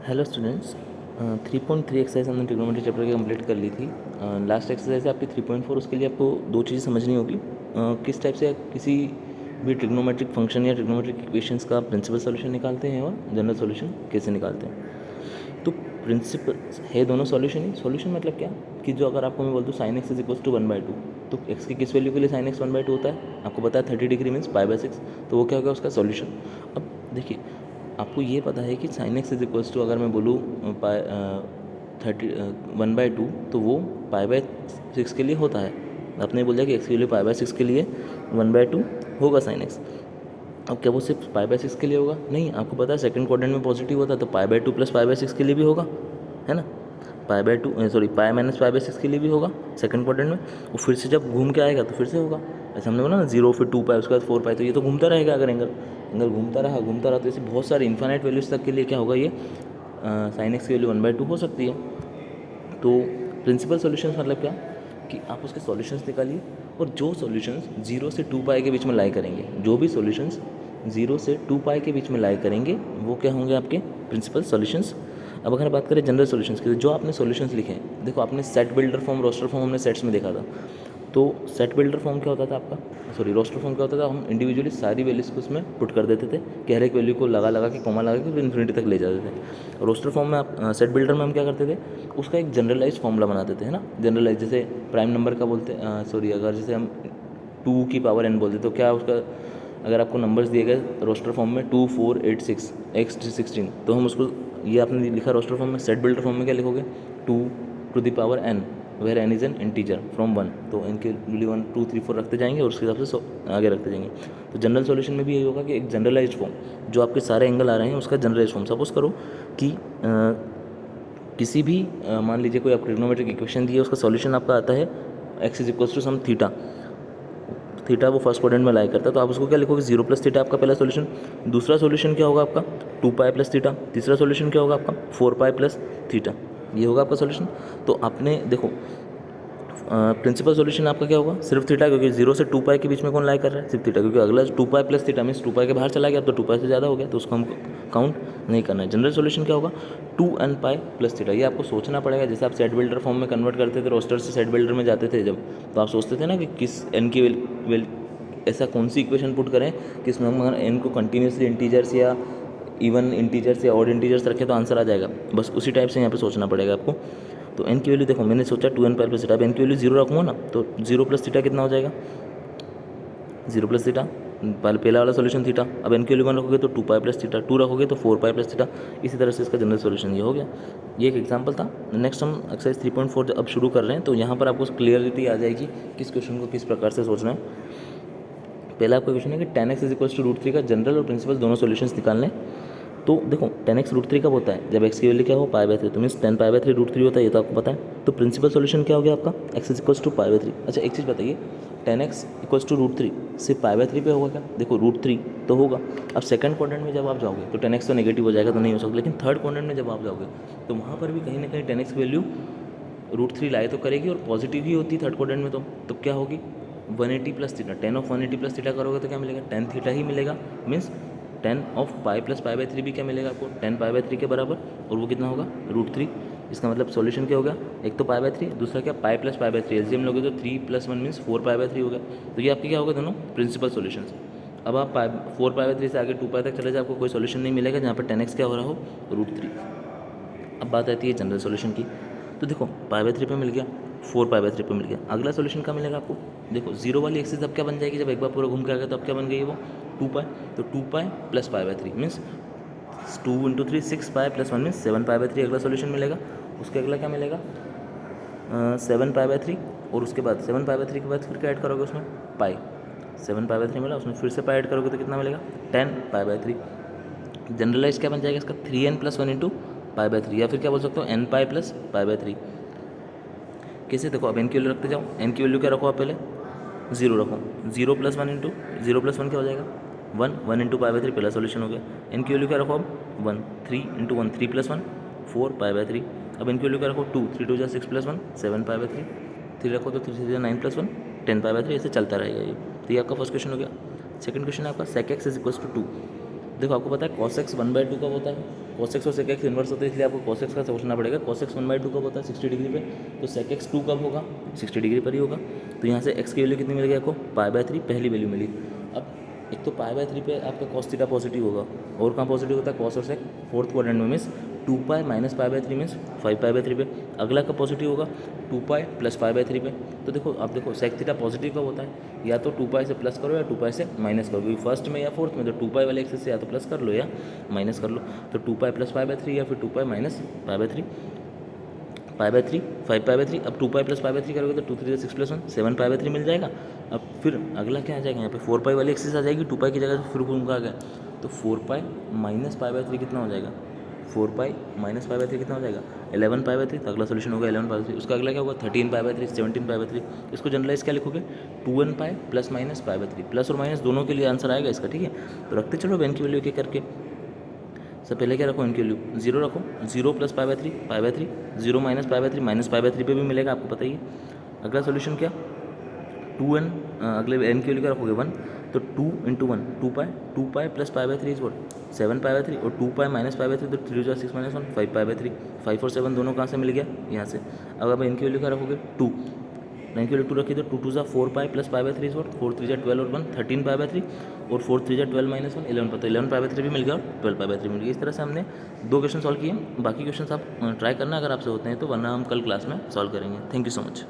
Hello students, 3.3 exercise हमने trigonometry chapter की complete कर ली थी। लास्ट एक्सरसाइज है आपकी 3.4। उसके लिए आपको दो चीज़ें समझनी होगी। किस टाइप से किसी भी ट्रिग्नोमेट्रिक फंक्शन या ट्रिग्नोमेट्रिक इक्वेशंस का प्रिंसिपल सॉल्यूशन निकालते हैं और जनरल सॉल्यूशन कैसे निकालते हैं। तो प्रिंसिपल है दोनों सॉल्यूशन ही। सॉल्यूशन मतलब क्या कि जो अगर आपको मैं बोल दूँ sine x is equals to 1/2, तो एक्स की किस वैल्यू के लिए साइन एक्स 1/2 होता है, आपको पता है 30 डिग्री मीन्स π/6, तो वो क्या होगा उसका सॉल्यूशन। अब देखिए, आपको ये पता है कि sine x is equals to, अगर मैं बोलूँ पाई 1/2, तो वो π/6 के लिए होता है। आपने बोल दिया कि एक्स की वैल्यू π/6 के लिए 1/2 होगा साइन एक्स। अब क्या वो सिर्फ π/6 के लिए होगा? नहीं, आपको पता है सेकंड क्वाड्रेंट में पॉजिटिव होता है तो π/2 प्लस π/6 के लिए भी होगा, है ना। π के लिए भी होगा सेकंड क्वाड्रेंट में। वो फिर से जब घूम के आएगा तो फिर से होगा। ऐसे हमने बोला ना 0 फिर 2 उसके बाद 4 तो ये तो घूमता रहेगा। अगर एंगल एंगल घूमता रहा तो ऐसे बहुत सारे इन्फाइनाइट वैल्यूज तक के लिए क्या होगा, ये साइन एक्स की वैल्यू 1/2 हो सकती है। तो प्रिंसिपल सॉल्यूशंस मतलब क्या कि आप उसके सॉल्यूशंस निकालिए, और जो सॉल्यूशंस 0 से 2 के बीच में लाई करेंगे, जो भी सॉल्यूशंस 0 से 2 के बीच में लाई करेंगे, वो क्या होंगे आपके प्रिंसिपल सॉल्यूशंस। अब अगर बात करें जनरल सॉल्यूशंस की, तो जो आपने सॉल्यूशंस लिखे हैं, देखो आपने set builder form, roster form हमने सेट्स में देखा था। तो सेट बिल्डर फॉर्म क्या होता था आपका, सॉरी रोस्टर फॉर्म क्या होता था, हम इंडिविजुअली सारी वैल्यूज़ को उसमें पुट कर देते थे कि हर एक वैल्यू को लगा लगा के कॉमा लगा के फिर इन्फिनिटी तक ले जाते थे। रोस्टर फॉर्म में आप सेट बिल्डर में हम क्या करते थे, उसका एक जनरलाइज फॉर्मूला बनाते थे, है ना। जनरलाइज जैसे प्राइम नंबर का बोलते, सॉरी अगर जैसे हम 2 की पावर n बोलते तो क्या उसका, अगर आपको नंबर्स दिए गए रोस्टर फॉर्म में 2 4 8 6 x 16, तो हम उसको, ये आपने लिखा रोस्टर फॉर्म में। सेट बिल्डर फॉर्म में क्या लिखोगे, 2 to the power n where n is an integer from 1, तो n के वैल्यू 1 2 3 4 रखते जाएंगे और उसके हिसाब से आगे रखते जाएंगे। तो जनरल सॉल्यूशन में भी यही होगा कि एक जनरलाइज फॉर्म, जो आपके सारे एंगल आ रहे हैं उसका जनरलाइज फॉर्म। सपोज करो कि किसी भी मान लीजिए कोई आप ट्रिग्नोमेट्रिक इक्वेशन दी है, उसका सॉल्यूशन आपका आता है x is equals to some theta. Theta वो फर्स्ट क्वाड्रेंट में लाई करता है, तो आप उसको क्या लिखोगे, 0 प्लस थीटा आपका पहला सॉल्यूशन। दूसरा सॉल्यूशन क्या होगा आपका 2 प्लस थीटा। तीसरा सॉल्यूशन क्या होगा आपका 4 प्लस थीटा। ये होगा आपका सॉल्यूशन। तो आपने देखो प्रिंसिपल सॉल्यूशन आपका क्या होगा, सिर्फ थीटा, क्योंकि 0 से 2 के बीच में कौन लाई कर रहा है, सिर्फ थीटा, क्योंकि अगला 2 प्लस थीटा मीन्स 2 के बाहर चला गया, तो 2 से ज़्यादा हो गया, तो उसको हमको काउंट नहीं करना है। जनरल सॉल्यूशन क्या होगा 2n प्लस थीटा। ये आपको सोचना पड़ेगा, जैसे आप सेट बिल्डर फॉर्म में कन्वर्ट करते थे, रोस्टर से सेट बिल्डर में जाते थे जब, तो आप सोचते थे ना कि किस n की ऐसा कौन सी इक्वेशन पुट करें कि इसमें हम अगर n को कंटिन्यूसली इंटीजर्स या इवन इंटीजर्स या ऑड इंटीजर्स रखें तो आंसर आ जाएगा। बस उसी टाइप से यहाँ पे सोचना पड़ेगा आपको। तो n की वैल्यू देखो, मैंने सोचा 2n प्लस थीटा। अब n की वैल्यू 0 रखूँगा ना, तो 0 प्लस थीटा कितना हो जाएगा, 0 प्लस थीटा, पहला वाला सोल्यूशन थीटा। अब n की वैल्यू 1 रखोगे तो 2 प्लस थीटा, 2 रखोगे तो 4 प्लस थीटा। इसी तरह से इसका जनरल सोल्यूशन ये हो गया। ये एक एग्जांपल था। नेक्स्ट हम एक्सरसाइज 3.4 अब शुरू कर रहे हैं, तो यहाँ पर आपको क्लियरिटी आ जाएगी किस क्वेश्चन को किस प्रकार से सोचना है। पहला आपका क्वेश्चन है कि tan x is equals to √3 का जनरल और प्रिंसिपल दोनों सॉल्यूशंस निकालने। तो देखो tan x √3 कब होता है, जब x की वैल्यू क्या हो π/3, तो मीन्स tan π/3 √3 होता है, ये तो आपको पता है। तो प्रिंसिपल सॉल्यूशन क्या हो गया आपका, x इज इक्वल्स टू π/3। अच्छा एक चीज़ बताइए, tan x इक्वल्स टू √3 सिर्फ π/3 पे होगा क्या, देखो √3 तो होगा। अब सेकंड क्वाड्रेंट में जब आप जाओगे तो tan x तो नेगेटिव हो जाएगा, तो नहीं हो सकता। लेकिन थर्ड क्वाड्रेंट में जब आप जाओगे तो वहाँ पर भी कहीं ना कहीं tan x की वैल्यू √3 लाए तो करेगी, और पॉजिटिव ही होती है थर्ड क्वाड्रेंट में। तो क्या होगी 180 plus theta. tan of 180 plus theta करोगे तो क्या मिलेगा, tan थीटा ही मिलेगा। Means tan of pi plus π/3 भी क्या मिलेगा आपको, tan π/3 के बराबर, और वो कितना होगा √3। इसका मतलब सॉल्यूशन क्या होगा, एक तो π/3, दूसरा क्या पाई प्लस π/3। एलसीएम लोगे तो 3 + 1 मीन्स 4 π/3 हो गया। तो ये आपके क्या होगा दोनों प्रिंसिपल सॉल्यूशन। अब आप 4 π/3 से आगे 2 तक चले जाए, आपको कोई सॉल्यूशन नहीं मिलेगा जहाँ पर tan x क्या हो रहा हो √3। अब बात आती है जनरल सॉल्यूशन की। तो देखो π/3 पे मिल गया, 4 π/3 पे मिल गया। अगला सॉल्यूशन क्या मिलेगा आपको, देखो 0 वाली एक्सिस अब क्या बन जाएगी, जब एक बार पूरा घूम के आ गया तो अब क्या बन गई है वो 2 तो 2 प्लस π/3 मीन्स 2 × 3 6 + 1 मीन्स 7 π/3 अगला सॉल्यूशन मिलेगा। उसके अगला क्या मिलेगा 7 π/3, और उसके बाद 7 π/3 के बाद फिर क्या ऐड करोगे उसमें पाई, 7 π/3 मिला, उसमें फिर से पाई ऐड करोगे तो कितना मिलेगा 10 π/3। जनरलाइज क्या बन जाएगा इसका 3n + 1 × π/3, या फिर क्या बोल सकते हो n पाई प्लस π/3। कैसे, देखो अब n की वैल्यू रखते जाओ। n की वैल्यू क्या रखो आप पहले 0 रखो, 0 + 1 × 0 + 1 क्या हो जाएगा 1, 1 × π/3 पहला सॉल्यूशन हो गया। n की वैल्यू क्या रखो अब 1, 3 × 1 3 + 1 4 π/3। अब n की वैल्यू क्या रखो 2, 3 × 2 = 6 + 1 7 π/3, 3 रखो तो 3 × 3 = 9 + 1 10 π/3, ऐसे चलता रहेगा ये। तो ये आपका फर्स्ट क्वेश्चन हो गया। सेकंड क्वेश्चन है आपका sec x is equals to 2। देखो आपको पता है cos x 1/2 कब होता है, cos x और sec x इन्वर्स होते हैं, इसलिए आपको cos x का सोचना पड़ेगा। cos x 1/2 कब होता है, 60 डिग्री पे, तो sec x 2 कब होगा, 60 डिग्री पर ही होगा। तो यहाँ से x की वैल्यू कितनी मिल गई आपको, π/3 पहली वैल्यू मिली। अब एक तो π/3 पे आपका cos थीटा पॉजिटिव होगा, और कहाँ पॉजिटिव होता है, cos और sec फोर्थ क्वाड्रेंट में मीन्स 2π माइनस π/3 मीन्स 5π/3 पे। अगला कब पॉजिटिव होगा, 2π प्लस π/3 पे। तो देखो आप देखो sec थीटा पॉजिटिव कब होता है, या तो 2π से प्लस करो या 2π से माइनस करो, क्योंकि फर्स्ट में या फोर्थ में तो 2π वाले एक्सिस से या तो प्लस कर लो या माइनस कर लो। तो 2π प्लस π/3 या फिर 2π माइनस π/3, 5π/3। अब 2π प्लस π/3 करोगे तो 2 3 6 + 1 7π/3 मिल जाएगा। अब फिर अगला क्या आ जाएगा, यहाँ पे 4π वाली एक्सिस आ जाएगी, 2π की जगह फिर घूम का आ गया, तो 4π माइनस π/3 कितना हो जाएगा, 4π माइनस π/3 कितना हो जाएगा, 11π/3। तो अगला सोल्यूशन होगा 11π/3। उसका अगला क्या होगा, 13π/3, 17π/3। इसको जनरलाइज क्या लिखोगे, 2n π प्लस माइनस π/3, प्लस और माइनस दोनों के लिए आंसर आएगा इसका, ठीक है। तो रखते चलो एन की वैल्यू एक करके। सब पहले क्या रखो, इनकी वैल्यू 0 रखो, 0 प्लस π/3, 0 माइनस π/3, माइनस π/3 पे भी मिलेगा, आपको पता ही है। अगला सोल्यूशन क्या, 2n, अगले n की वैल्यू क्या रखोगे 1, तो 2 × 1 2π प्लस π/3 इज वॉट 7π/3, और 2π माइनस π/3 तो 3 × 6 - 1 5π/3, 5 और 7 दोनों कहाँ से मिल गया, यहाँ से। अब अब इनकी वैल्यू क्या रखोगे 2, n की वैल्यू 2 रखी तो 2 2 4π प्लस π/3 इज वॉट 4 3 12 और 1 13π/3, और 4 3 12 - 1 11, पता 11π/3 भी मिल गया और 12π/3 मिल गया। इस तरह से हमने 2 क्वेश्चन सॉल्व किए। बाकी क्वेश्चन आप ट्राई करना अगर आपसे होते हैं तो, वरना हम कल क्लास में सॉल्व करेंगे। Thank you so much.